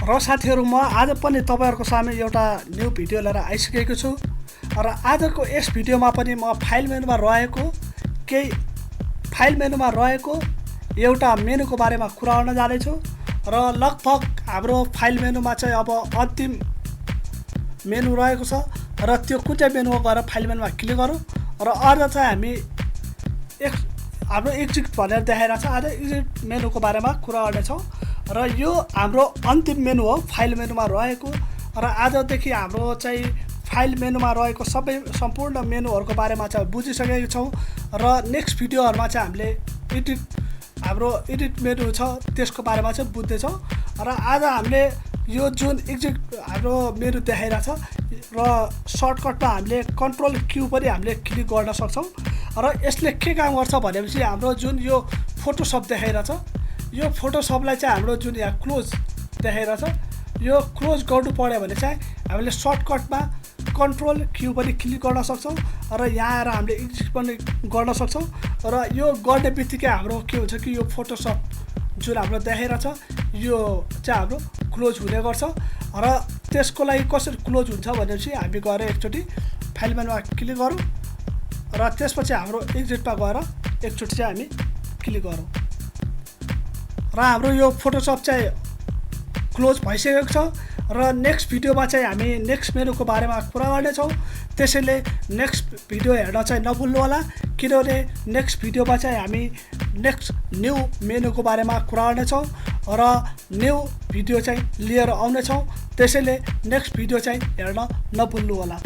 र साथीहरु म आज पनि तपाईहरुको सामु एउटा न्यू भिडियो लिएर आइसकेको छु र आजको यस भिडियोमा पनि म फाइल मेनुमा रहेको एउटा मेनुको बारेमा कुरा गर्न जाँदै छु र लगभग हाम्रो फाइल मेनुमा चाहिँ अब अन्तिम मेनु रहेको छ र त्यो कुन चाहिँ मेनुमा गएर फाइल मेनुमा क्लिक गरौँ र आज चाहिँ हामी हाम्रो एक्जिट भनेर देखाइरहेको छ। आज एक्जिट मेनुको बारेमा कुरा गर्नेछौँ र यो हाम्रो अन्तिम मेनु हो फाइल मेनुमा रहेको र आजदेखि हाम्रो चाहिँ फाइल मेनुमा रहेको सम्पूर्ण मेनुहरुको बारेमा चाहिँ बुझिसकेका छौं र नेक्स्ट भिडियोहरुमा चाहिँ हामीले हाम्रो एडिट मेनु छ त्यसको बारेमा चाहिँ बुझ्दै छौं र आज हामीले यो जुन एक्जिट हाम्रो मेनु देखाइरहेछ र सर्टकटमा हामीले कन्ट्रोल क्यू पनि हामीले क्लिक गर्न सक्छौं र यसले के काम गर्छ भनेपछि हाम्रो जुन यो फोटोशप देखाइरहेछ यो फोटोशपलाई चाहिँ हाम्रो जुन यहाँ क्लोज देखाइरहेछ यो क्लोज गर्नु पर्यो भने चाहिँ हामीले सर्टकटमा कन्ट्रोल क्यू पनि क्लिक गर्न सक्छौं र यहाँ आएर हामीले एक्जिट पनि गर्न सक्छौं र यो गर्ने बित्तिकै हाम्रो के हुन्छ कि यो फोटोशप जुन हाम्रो देखाइरहेछ यो चाहिँ हाम्रो क्लोज हुने गर्छ र त्यसको लागि कसरी क्लोज हुन्छ भनेपछि हामी गएर एकचोटी फाइल मेनुमा क्लिक गरौँ र त्यसपछि हाम्रो एक्जिटमा गएर एकचोटी चाहिँ हामी क्लिक गरौँ र हाम्रो यो फोटोशप चाहिँ क्लोज भइसकेको छ र नेक्स्ट भिडियोमा चाहिँ हामी नेक्स्ट मेनुको बारेमा कुरा गर्नेछौँ। त्यसैले नेक्स्ट भिडियो हेर्न चाहिँ नभुल्नु होला किनभने नेक्स्ट भिडियोमा चाहिँ हामी नेक्स्ट न्यू मेनुको बारेमा कुरा गर्नेछौँ र न्यू भिडियो चाहिँ लिएर आउनेछौँ। त्यसैले नेक्स्ट भिडियो चाहिँ हेर्न नभुल्नु होला।